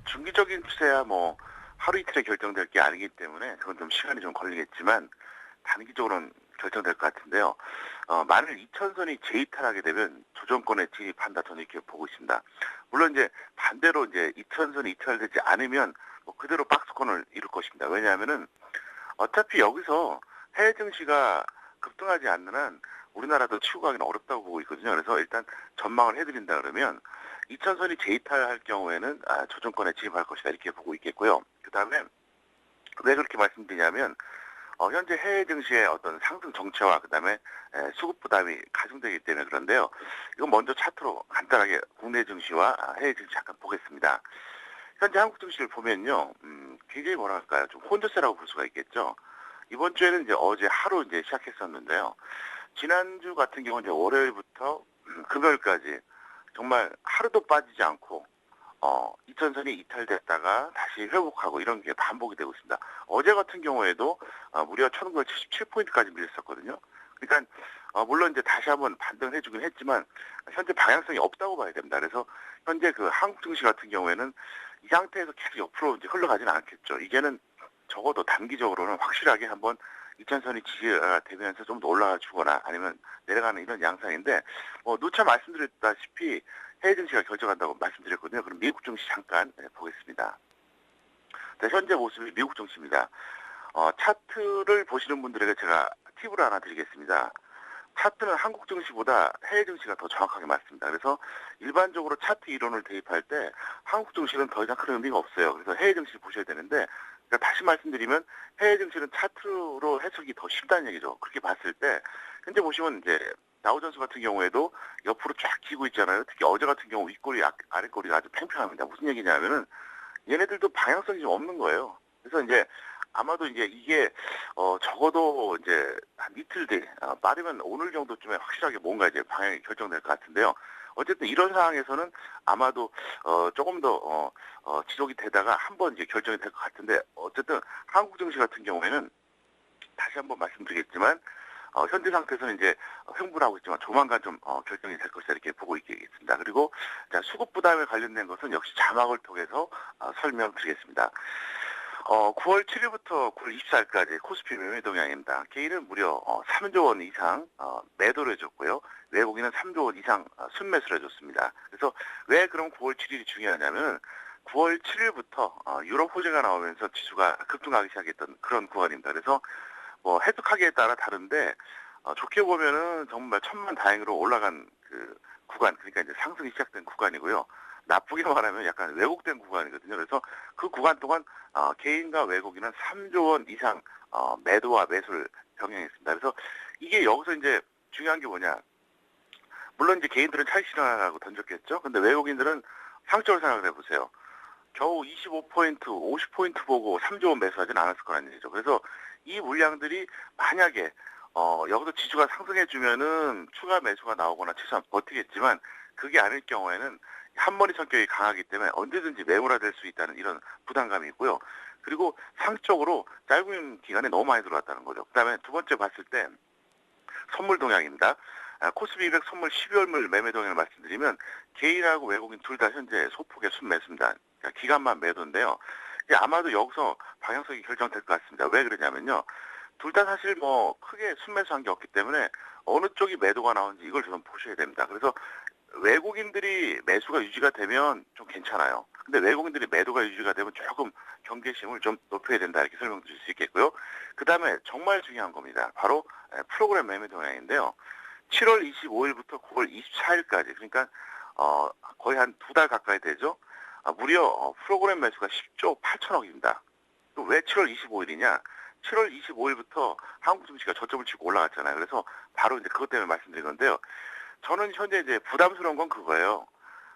중기적인 추세야 뭐 하루 이틀에 결정될 게 아니기 때문에 그건 좀 시간이 좀 걸리겠지만 단기적으로는 결정될 것 같은데요. 만일 2000선이 재이탈하게 되면 조정권에 진입한다 저는 이렇게 보고 있습니다. 물론 이제 반대로 이제 2000선이 이탈되지 않으면 뭐 그대로 박스권을 이룰 것입니다. 왜냐하면은 어차피 여기서 해외 증시가 급등하지 않는 한 우리나라도 치고 가기는 어렵다고 보고 있거든요. 그래서 일단 전망을 해드린다 그러면 2000선이 재이탈할 경우에는 조정권에 진입할 것이다 이렇게 보고 있겠고요. 그 다음에 왜 그렇게 말씀드리냐면 현재 해외 증시의 어떤 상승 정체와 그다음에 수급 부담이 가중되기 때문에 그런데요. 이건 먼저 차트로 간단하게 국내 증시와 해외 증시 잠깐 보겠습니다. 현재 한국 증시를 보면요, 굉장히 뭐랄까요, 좀 혼조세라고 볼 수가 있겠죠. 이번 주에는 이제 어제 하루 이제 시작했었는데요. 지난주 같은 경우는 이제 월요일부터 금요일까지 정말 하루도 빠지지 않고 이천선이 이탈됐다가 다시 회복하고 이런 게 반복이 되고 있습니다. 어제 같은 경우에도 무려 1977포인트까지 밀렸었거든요. 그러니까 물론 이제 다시 한번 반등을 해주긴 했지만 현재 방향성이 없다고 봐야 됩니다. 그래서 현재 그 한국 증시 같은 경우에는 이 상태에서 계속 옆으로 이제 흘러가지는 않겠죠. 이제는 적어도 단기적으로는 확실하게 한번 이천선이 지지가 되면서 좀 더 올라가 주거나 아니면 내려가는 이런 양상인데 누차 말씀드렸다시피 해외 증시가 결정한다고 말씀드렸거든요. 그럼 미국 증시 잠깐 보겠습니다. 자, 현재 모습이 미국 증시입니다. 차트를 보시는 분들에게 제가 팁을 하나 드리겠습니다. 차트는 한국 증시보다 해외 증시가 더 정확하게 맞습니다. 그래서 일반적으로 차트 이론을 대입할 때 한국 증시는 더 이상 큰 의미가 없어요. 그래서 해외 증시를 보셔야 되는데, 그러니까 다시 말씀드리면 해외 증시는 차트로 해석이 더 쉽다는 얘기죠. 그렇게 봤을 때 현재 보시면 이제 다우존스 같은 경우에도 옆으로 쫙 기고 있잖아요. 특히 어제 같은 경우 윗꼬리 아랫꼬리가 아주 팽팽합니다. 무슨 얘기냐면은 얘네들도 방향성이 좀 없는 거예요. 그래서 이제 아마도 이제 이게 적어도 이제 한 이틀 뒤 빠르면 오늘 정도쯤에 확실하게 뭔가 이제 방향이 결정될 것 같은데요. 어쨌든 이런 상황에서는 아마도 조금 더 지속이 되다가 한번 이제 결정이 될 것 같은데, 어쨌든 한국 증시 같은 경우에는 다시 한번 말씀드리겠지만 현재 상태에서는 이제 횡보하고 있지만 조만간 좀 결정이 될 것이다 이렇게 보고 있겠습니다. 그리고 자, 수급 부담에 관련된 것은 역시 자막을 통해서 설명드리겠습니다. 9월 7일부터 9월 24일까지 코스피 매매 동향입니다. 개인은 무려 3조 원 이상 매도를 해줬고요. 외국인은 3조 원 이상 순매수를 해줬습니다. 그래서 왜 그럼 9월 7일이 중요하냐면 9월 7일부터 유럽 호재가 나오면서 지수가 급등하기 시작했던 그런 구간입니다. 그래서 해석하기에 따라 다른데 좋게 보면은 정말 천만다행으로 올라간 그 구간, 그러니까 이제 상승이 시작된 구간이고요. 나쁘게 말하면 약간 왜곡된 구간이거든요. 그래서 그 구간 동안 개인과 외국인은 3조 원 이상 매도와 매수를 병행했습니다. 그래서 이게 여기서 이제 중요한 게 뭐냐? 물론 이제 개인들은 차익 실현하라고 던졌겠죠. 근데 외국인들은 상적으로 생각을 해보세요. 겨우 25포인트, 50포인트 보고 3조 원 매수하진 않았을 거라는 얘기죠. 그래서 이 물량들이 만약에 여기서 지수가 상승해주면은 추가 매수가 나오거나 최소한 버티겠지만, 그게 아닐 경우에는 한머리 성격이 강하기 때문에 언제든지 매물화될 수 있다는 이런 부담감이 있고요. 그리고 상적으로 짧은 기간에 너무 많이 들어왔다는 거죠. 그 다음에 두 번째 봤을 때 선물 동향입니다. 코스피 200 선물 12월물 매매 동향을 말씀드리면 개인하고 외국인 둘 다 현재 소폭의 순매수입니다. 그러니까 기간만 매도인데요. 이제 아마도 여기서 방향성이 결정될 것 같습니다. 왜 그러냐면요. 둘 다 사실 크게 순매수한 게 없기 때문에 어느 쪽이 매도가 나오는지 이걸 좀 보셔야 됩니다. 그래서 외국인들이 매수가 유지가 되면 좀 괜찮아요. 근데 외국인들이 매도가 유지가 되면 조금 경계심을 좀 높여야 된다 이렇게 설명드릴 수 있겠고요. 그 다음에 정말 중요한 겁니다. 바로 프로그램 매매 동향인데요. 7월 25일부터 9월 24일까지, 그러니까 거의 한 2달 가까이 되죠. 무려 프로그램 매수가 10조 8천억입니다. 왜 7월 25일이냐? 7월 25일부터 한국 증시가 저점을 치고 올라갔잖아요. 그래서 바로 이제 그것 때문에 말씀드린 건데요. 저는 현재 이제 부담스러운 건 그거예요.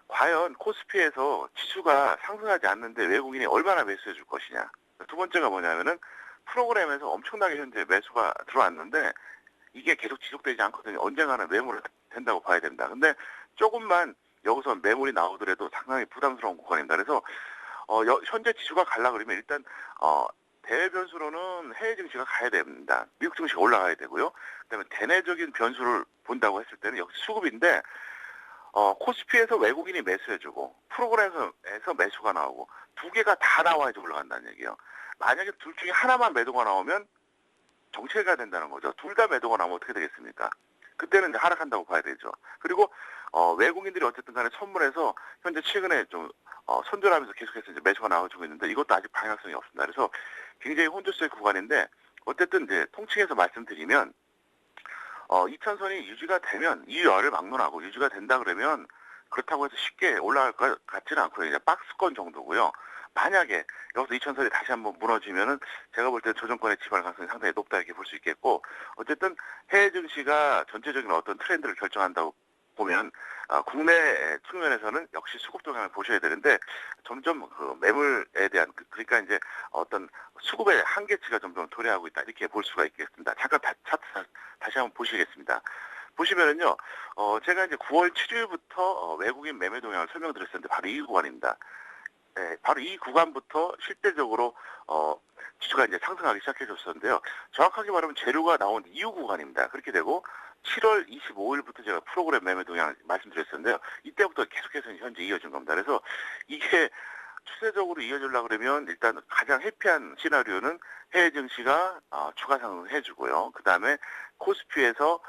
과연 코스피에서 지수가 상승하지 않는데 외국인이 얼마나 매수해 줄 것이냐. 두 번째가 뭐냐면은 프로그램에서 엄청나게 현재 매수가 들어왔는데 이게 계속 지속되지 않거든요. 언젠가는 매물이 된다고 봐야 됩니다. 근데 조금만 여기서 매물이 나오더라도 상당히 부담스러운 구간입니다. 그래서 현재 지수가 갈라 그러면 일단 대외 변수로는 해외 증시가 가야 됩니다. 미국 증시가 올라가야 되고요. 그다음에 대내적인 변수를 본다고 했을 때는 역시 수급인데 코스피에서 외국인이 매수해주고 프로그램에서 매수가 나오고 두 개가 다 나와야지 올라간다는 얘기예요. 만약에 둘 중에 하나만 매도가 나오면 정체가 된다는 거죠. 둘 다 매도가 나오면 어떻게 되겠습니까? 그때는 이제 하락한다고 봐야 되죠. 그리고 외국인들이 어쨌든 간에 선물해서 현재 최근에 좀 선전하면서 계속해서 이제 매수가 나와주고 있는데 이것도 아직 방향성이 없습니다. 그래서 굉장히 혼조세 구간인데 어쨌든 이제 통칭해서 말씀드리면 이천선이 유지가 되면 이 열을 막론하고 유지가 된다 그러면 그렇다고 해서 쉽게 올라갈 것 같지는 않고요. 이제 박스권 정도고요. 만약에 여기서 이천선이 다시 한번 무너지면은 제가 볼 때 조정권의 지발 가능성이 상당히 높다 이렇게 볼 수 있겠고, 어쨌든 해외 증시가 전체적인 어떤 트렌드를 결정한다고 보면 국내 측면에서는 역시 수급 동향을 보셔야 되는데 점점 그 매물에 대한 그러니까 이제 어떤 수급의 한계치가 점점 도래하고 있다 이렇게 볼 수가 있겠습니다. 잠깐 차트 다시 한번 보시겠습니다. 보시면은요, 제가 이제 9월 7일부터 외국인 매매 동향을 설명드렸었는데 바로 이 구간입니다. 네, 바로 이 구간부터 실제적으로 지수가 이제 상승하기 시작해줬었는데요. 정확하게 말하면 재료가 나온 이후 구간입니다. 그렇게 되고 7월 25일부터 제가 프로그램 매매 동향 말씀드렸었는데요. 이때부터 계속해서 현재 이어진 겁니다. 그래서 이게 추세적으로 이어지려고 그러면 일단 가장 해피한 시나리오는 해외 증시가 추가 상승해주고요. 그 다음에 코스피에서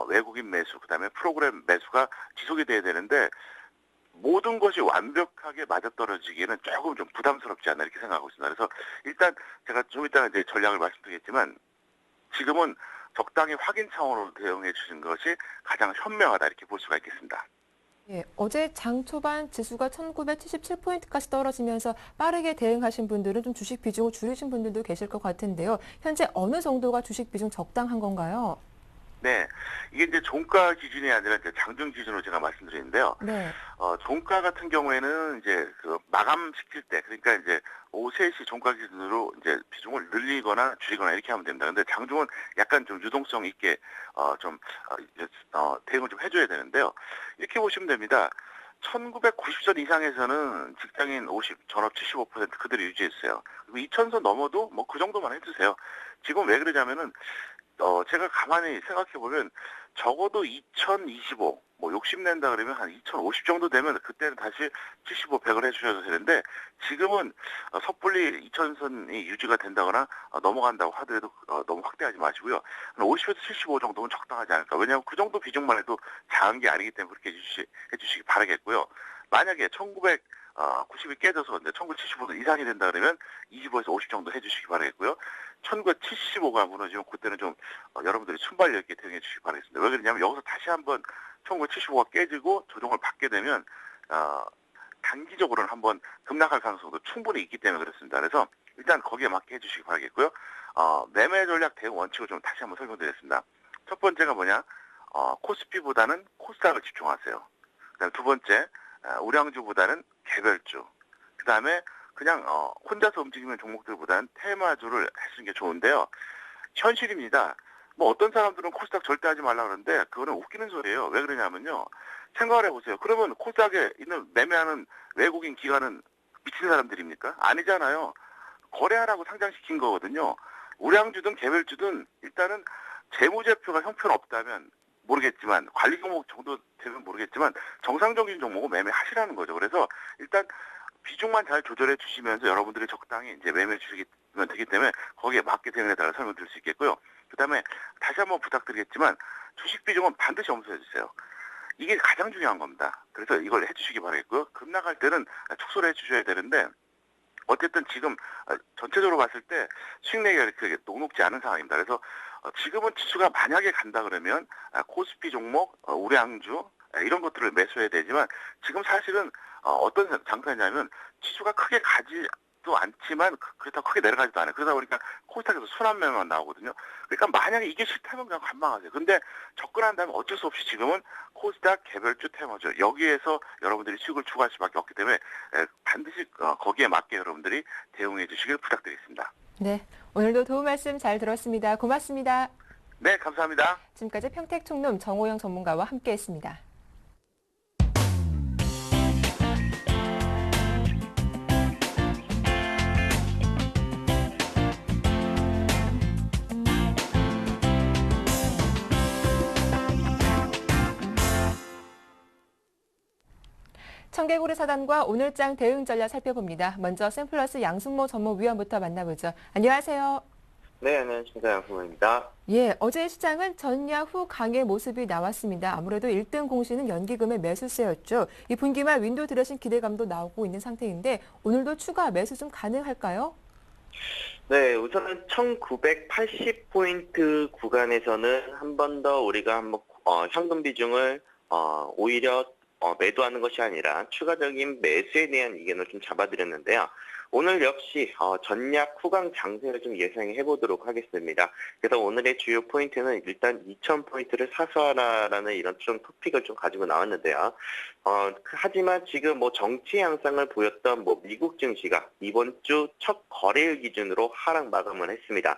외국인 매수, 그 다음에 프로그램 매수가 지속이 돼야 되는데 모든 것이 완벽하게 맞아떨어지기에는 조금 좀 부담스럽지 않나 이렇게 생각하고 있습니다. 그래서 일단 제가 좀 이따가 이제 전략을 말씀드리겠지만 지금은 적당히 확인 차원으로 대응해 주신 것이 가장 현명하다 이렇게 볼 수가 있겠습니다. 예, 어제 장 초반 지수가 1977포인트까지 떨어지면서 빠르게 대응하신 분들은 좀 주식 비중을 줄이신 분들도 계실 것 같은데요. 현재 어느 정도가 주식 비중 적당한 건가요? 네, 이게 이제 종가 기준이 아니라 이제 장중 기준으로 제가 말씀드리는데요. 네. 종가 같은 경우에는 이제 그 마감시킬 때, 그러니까 이제 오후 3시 종가 기준으로 이제 비중을 늘리거나 줄이거나 이렇게 하면 됩니다. 근데 장중은 약간 좀 유동성 있게 대응을 좀 해줘야 되는데요. 이렇게 보시면 됩니다. 1990선 이상에서는 직장인 50, 전업 75% 그대로 유지했어요. 그리고 2000선 넘어도 뭐 그 정도만 해주세요. 지금 왜 그러냐면은 제가 가만히 생각해보면 적어도 2025, 뭐 욕심낸다 그러면 한 2050 정도 되면 그때는 다시 75, 100을 해주셔도 되는데 지금은 섣불리 2000선이 유지가 된다거나 넘어간다고 하더라도 너무 확대하지 마시고요. 한 50에서 75 정도면 적당하지 않을까. 왜냐하면 그 정도 비중만 해도 작은 게 아니기 때문에 그렇게 해주시기 바라겠고요. 만약에 1990이 깨져서 1975도 이상이 된다 그러면 25에서 50 정도 해주시기 바라겠고요. 1975가 무너지면 그때는 좀 여러분들이 순발력 있게 대응해 주시기 바라겠습니다. 왜 그러냐면 여기서 다시 한번 1975가 깨지고 조정을 받게 되면 단기적으로는 한번 급락할 가능성도 충분히 있기 때문에 그렇습니다. 그래서 일단 거기에 맞게 해주시기 바라겠고요. 매매 전략 대응 원칙을 좀 다시 한번 설명드리겠습니다. 첫 번째가 뭐냐? 코스피보다는 코스닥을 집중하세요. 그다음 두 번째, 우량주보다는 개별주. 그 다음에 그냥 혼자서 움직이는 종목들보다는 테마주를 하시는 게 좋은데요. 현실입니다. 뭐 어떤 사람들은 코스닥 절대 하지 말라 그러는데 그거는 웃기는 소리예요. 왜 그러냐면요. 생각을 해보세요. 그러면 코스닥에 있는 매매하는 외국인 기관은 미친 사람들입니까? 아니잖아요. 거래하라고 상장시킨 거거든요. 우량주든 개별주든 일단은 재무제표가 형편없다면 모르겠지만 관리 종목 정도 되면 모르겠지만 정상적인 종목은 매매하시라는 거죠. 그래서 일단 비중만 잘 조절해 주시면서 여러분들이 적당히 이제 매매 주시면 되기 때문에 거기에 맞게 대응해 달라 설명드릴 수 있겠고요. 그다음에 다시 한번 부탁드리겠지만 주식 비중은 반드시 엄수해 주세요. 이게 가장 중요한 겁니다. 그래서 이걸 해주시기 바라겠고요. 급락할 때는 축소를 해주셔야 되는데 어쨌든 지금 전체적으로 봤을 때 수익 내기가 이렇게 녹록지 않은 상황입니다. 그래서 지금은 지수가 만약에 간다 그러면 코스피 종목, 우량주 이런 것들을 매수해야 되지만 지금 사실은 어떤 장사냐면 지수가 크게 가지도 않지만 그렇다고 크게 내려가지도 않아요. 그러다 보니까 코스닥에서 순환매만 나오거든요. 그러니까 만약에 이게 싫다면 그냥 관망하세요. 근데 접근한다면 어쩔 수 없이 지금은 코스닥 개별주 테마주 여기에서 여러분들이 수익을 추구할 수밖에 없기 때문에 반드시 거기에 맞게 여러분들이 대응해 주시길 부탁드리겠습니다. 네, 오늘도 도움 말씀 잘 들었습니다. 고맙습니다. 네, 감사합니다. 지금까지 평택총룸 정호영 전문가와 함께했습니다. 청개구리 사단과 오늘장 대응 전략 살펴봅니다. 먼저 샘플러스 양순모 전무위원부터 만나보죠. 안녕하세요. 네, 안녕하십니까. 양승모입니다. 예, 어제 시장은 전야 후 강의 모습이 나왔습니다. 아무래도 1등 공시는 연기금의 매수세였죠. 이 분기말 윈도우 드레싱 기대감도 나오고 있는 상태인데 오늘도 추가 매수 좀 가능할까요? 네, 우선은 1980포인트 구간에서는 한 번 더 우리가 한번 현금 비중을 오히려 매도하는 것이 아니라 추가적인 매수에 대한 의견을 좀 잡아드렸는데요. 오늘 역시 전략 후강 장세를 좀 예상해 보도록 하겠습니다. 그래서 오늘의 주요 포인트는 일단 2000포인트를 사수하라라는 이런 좀 토픽을 좀 가지고 나왔는데요. 하지만 지금 뭐 정치 양상을 보였던 뭐 미국 증시가 이번 주 첫 거래일 기준으로 하락 마감을 했습니다.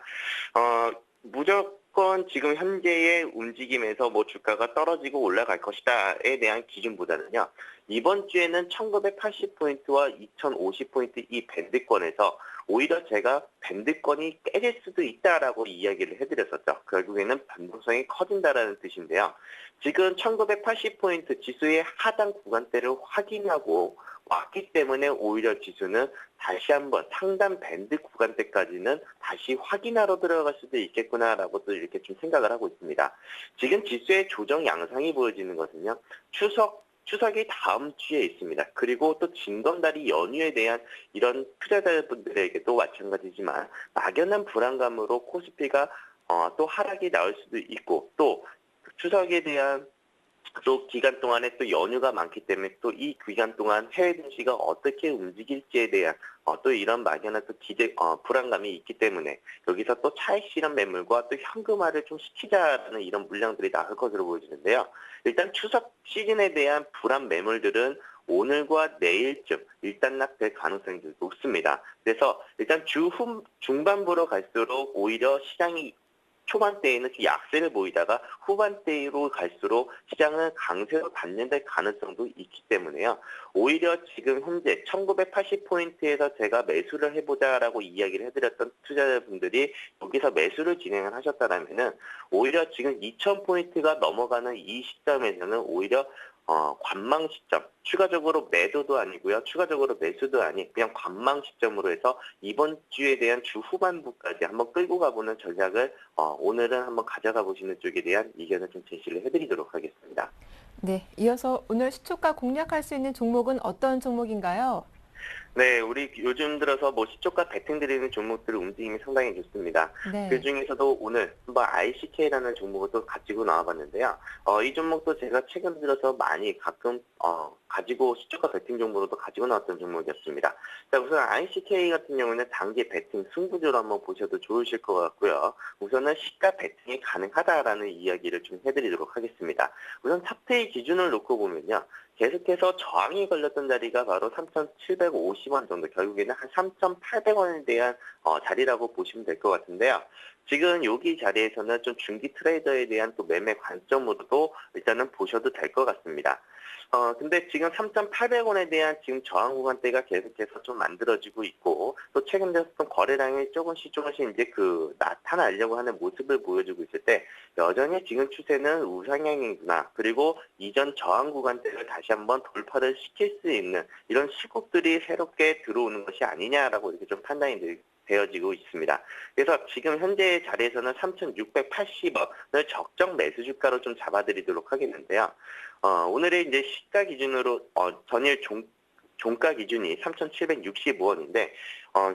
무적 무조건 지금 현재의 움직임에서 뭐 주가가 떨어지고 올라갈 것이다에 대한 기준보다는요. 이번 주에는 1980포인트와 2050포인트 이 밴드권에서 오히려 제가 밴드권이 깨질 수도 있다라고 이야기를 해드렸었죠. 결국에는 변동성이 커진다라는 뜻인데요. 지금 1980포인트 지수의 하단 구간대를 확인하고 왔기 때문에 오히려 지수는 다시 한번 상단 밴드 구간대까지는 다시 확인하러 들어갈 수도 있겠구나라고 또 이렇게 좀 생각을 하고 있습니다. 지금 지수의 조정 양상이 보여지는 것은요. 추석이 다음 주에 있습니다. 그리고 또 진검다리 연휴에 대한 이런 투자자분들에게도 마찬가지지만 막연한 불안감으로 코스피가 또 하락이 나올 수도 있고 또 추석에 대한 또 기간 동안에 또 연휴가 많기 때문에 또 이 기간 동안 해외 증시가 어떻게 움직일지에 대한 또 이런 막연한 또 불안감이 있기 때문에 여기서 또 차익 실현 매물과 또 현금화를 좀 시키자라는 이런 물량들이 나올 것으로 보여지는데요. 일단 추석 시즌에 대한 불안 매물들은 오늘과 내일쯤 일단락될 가능성이 높습니다. 그래서 일단 중반부로 갈수록 오히려 시장이 초반대에는 좀 약세를 보이다가 후반대로 갈수록 시장은 강세로 반전될 가능성도 있기 때문에요. 오히려 지금 현재 1980포인트에서 제가 매수를 해보자라고 이야기를 해드렸던 투자자분들이 여기서 매수를 진행을 하셨다면은 오히려 지금 2000포인트가 넘어가는 이 시점에서는 오히려 관망 시점, 추가적으로 매도도 아니고요. 추가적으로 매수도 아닌 그냥 관망 시점으로 해서 이번 주에 대한 주 후반부까지 한번 끌고 가보는 전략을 오늘은 한번 가져가 보시는 쪽에 대한 의견을 좀 제시를 해드리도록 하겠습니다. 네, 이어서 오늘 시초가 공략할 수 있는 종목은 어떤 종목인가요? 네, 우리 요즘 들어서 뭐 시초가 베팅 드리는 종목들 움직임이 상당히 좋습니다. 네. 그 중에서도 오늘 한번 ICK라는 종목을 또 가지고 나와봤는데요. 이 종목도 제가 최근 들어서 많이 가끔 가지고 시초가 베팅 종목으로도 가지고 나왔던 종목이었습니다. 자, 우선 ICK 같은 경우는 단기 베팅 승부조로 한번 보셔도 좋으실 것 같고요. 우선은 시가 베팅이 가능하다라는 이야기를 좀 해드리도록 하겠습니다. 우선 차트의 기준을 놓고 보면요. 계속해서 저항이 걸렸던 자리가 바로 3,750원 정도, 결국에는 한 3,800원에 대한 자리라고 보시면 될 것 같은데요. 지금 여기 자리에서는 좀 중기 트레이더에 대한 또 매매 관점으로도 일단은 보셔도 될 것 같습니다. 근데 지금 3,800원에 대한 지금 저항 구간대가 계속해서 좀 만들어지고 있고, 또 최근 들었던 거래량이 조금씩 이제 나타나려고 하는 모습을 보여주고 있을 때, 여전히 지금 추세는 우상향이구나. 그리고 이전 저항 구간대를 다시 한번 돌파를 시킬 수 있는 이런 시국들이 새롭게 들어오는 것이 아니냐라고 이렇게 좀 판단이 되어지고 있습니다. 그래서 지금 현재의 자리에서는 3,680원을 적정 매수 주가로 좀 잡아드리도록 하겠는데요. 오늘의 이제 시가 기준으로 전일 종가 기준이 3,765원인데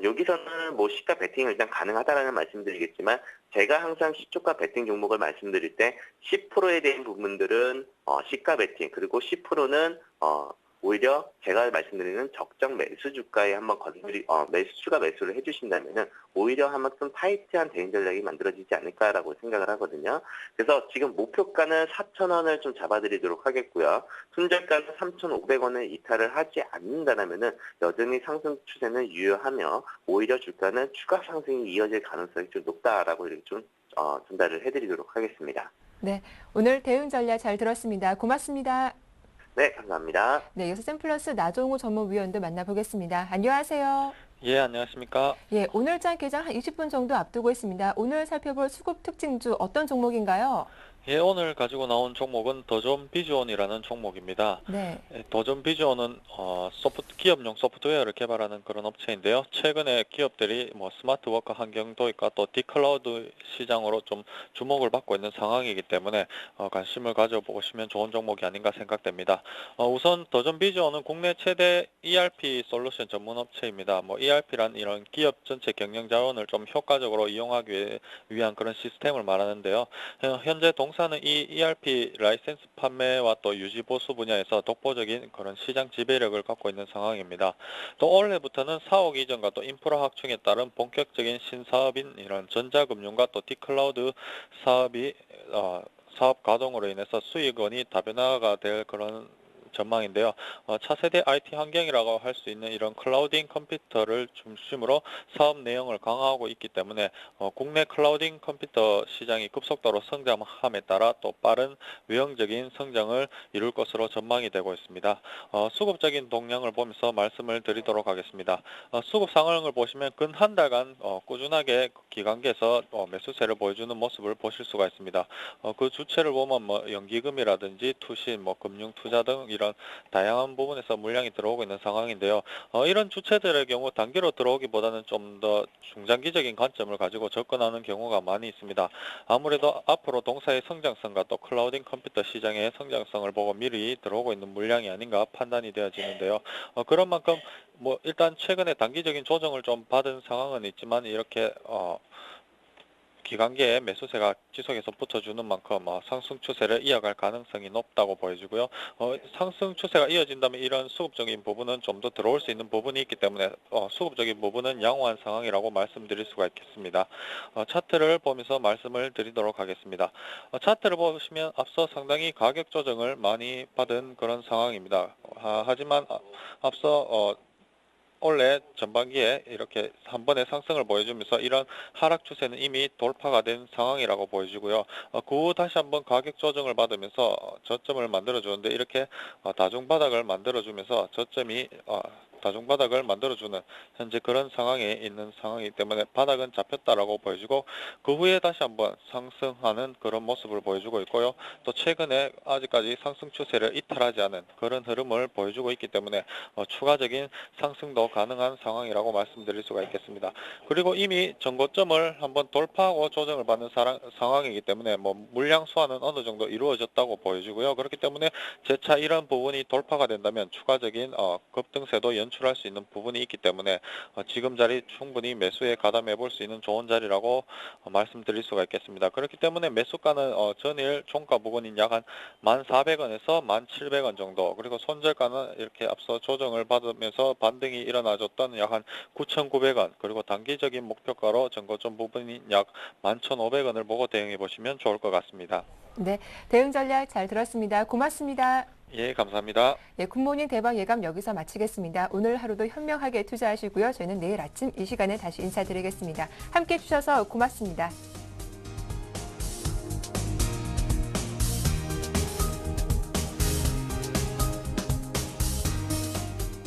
여기서는 뭐 시가 베팅을 일단 가능하다라는 말씀드리겠지만 제가 항상 시초가 베팅 종목을 말씀드릴 때 10%에 대한 부분들은 시가 베팅, 그리고 10%는 오히려 제가 말씀드리는 적정 매수 주가에 한번 추가 매수를 해주신다면은 오히려 한번 좀 타이트한 대응 전략이 만들어지지 않을까라고 생각을 하거든요. 그래서 지금 목표가는 4,000원을 좀 잡아드리도록 하겠고요. 손절가는 3,500원을 이탈을 하지 않는다면은 여전히 상승 추세는 유효하며 오히려 주가는 추가 상승이 이어질 가능성이 좀 높다라고 이렇게 좀 전달을 해드리도록 하겠습니다. 네, 오늘 대응 전략 잘 들었습니다. 고맙습니다. 네, 감사합니다. 네, 이어서 샘플러스 나종호 전문위원도 만나보겠습니다. 안녕하세요. 예, 안녕하십니까. 예, 오늘장 개장 한 20분 정도 앞두고 있습니다. 오늘 살펴볼 수급 특징주 어떤 종목인가요? 예, 오늘 가지고 나온 종목은 더존 비주온이라는 종목입니다. 네. 더존 비주온은 기업용 소프트웨어를 개발하는 그런 업체인데요. 최근에 기업들이 뭐 스마트 워크 환경 도입과 또 디클라우드 시장으로 좀 주목을 받고 있는 상황이기 때문에 관심을 가져보시면 좋은 종목이 아닌가 생각됩니다. 우선 더존 비주온은 국내 최대 ERP 솔루션 전문 업체입니다. 뭐 ERP란 이런 기업 전체 경영 자원을 좀 효과적으로 이용하기 위한 그런 시스템을 말하는데요. 현재 동사는 이 ERP 라이센스 판매와 또 유지 보수 분야에서 독보적인 그런 시장 지배력을 갖고 있는 상황입니다. 또 올해부터는 사옥 이전과 또 인프라 확충에 따른 본격적인 신사업인 이런 전자금융과 또 디클라우드 사업이 사업 가동으로 인해서 수익원이 다변화가 될 그런 전망인데요. 차세대 IT 환경이라고 할 수 있는 이런 클라우딩 컴퓨터를 중심으로 사업 내용을 강화하고 있기 때문에 국내 클라우딩 컴퓨터 시장이 급속도로 성장함에 따라 또 빠른 외형적인 성장을 이룰 것으로 전망이 되고 있습니다. 수급적인 동향을 보면서 말씀을 드리도록 하겠습니다. 수급 상황을 보시면 근 한 달간 꾸준하게 기관계에서 매수세를 보여주는 모습을 보실 수가 있습니다. 그 주체를 보면 뭐 연기금이라든지 투신, 금융 투자 등 이런 다양한 부분에서 물량이 들어오고 있는 상황인데요. 이런 주체들의 경우 단기로 들어오기보다는 좀 더 중장기적인 관점을 가지고 접근하는 경우가 많이 있습니다. 아무래도 앞으로 동사의 성장성과 또 클라우딩 컴퓨터 시장의 성장성을 보고 미리 들어오고 있는 물량이 아닌가 판단이 되어지는데요. 그런 만큼 일단 최근에 단기적인 조정을 좀 받은 상황은 있지만 이렇게 기관계에 매수세가 지속해서 붙어주는 만큼 상승 추세를 이어갈 가능성이 높다고 보여지고요. 상승 추세가 이어진다면 이런 수급적인 부분은 좀 더 들어올 수 있는 부분이 있기 때문에 수급적인 부분은 양호한 상황이라고 말씀드릴 수가 있겠습니다. 차트를 보면서 말씀을 드리도록 하겠습니다. 차트를 보시면 앞서 상당히 가격 조정을 많이 받은 그런 상황입니다. 하지만 앞서 올해 전반기에 이렇게 한 번의 상승을 보여주면서 이런 하락 추세는 이미 돌파가 된 상황이라고 보여지고요. 그 후 다시 한번 가격 조정을 받으면서 저점을 만들어주는데 이렇게 다중바닥을 만들어주면서 저점이 다중바닥을 만들어주는 현재 그런 상황에 있는 상황이기 때문에 바닥은 잡혔다라고 보여지고 그 후에 다시 한번 상승하는 그런 모습을 보여주고 있고요. 또 최근에 아직까지 상승 추세를 이탈하지 않은 그런 흐름을 보여주고 있기 때문에 추가적인 상승도 가능한 상황이라고 말씀드릴 수가 있겠습니다. 그리고 이미 전고점을 한번 돌파하고 조정을 받는 상황이기 때문에 물량 소화는 어느 정도 이루어졌다고 보여지고요. 그렇기 때문에 재차 이런 부분이 돌파가 된다면 추가적인 급등세도 연출할 수 있는 부분이 있기 때문에 지금 자리 충분히 매수에 가담해 볼 수 있는 좋은 자리라고 말씀드릴 수가 있겠습니다. 그렇기 때문에 매수가는 전일 종가 부근인 약 한 1,400원에서 1,700원 정도, 그리고 손절가는 이렇게 앞서 조정을 받으면서 반등이 일어나줬던 약 한 9,900원, 그리고 단기적인 목표가로 전고점 부분인 약 11,500원을 보고 대응해 보시면 좋을 것 같습니다. 네, 대응 전략 잘 들었습니다. 고맙습니다. 예, 감사합니다. 예, 굿모닝 대박 예감 여기서 마치겠습니다. 오늘 하루도 현명하게 투자하시고요. 저희는 내일 아침 이 시간에 다시 인사드리겠습니다. 함께해 주셔서 고맙습니다.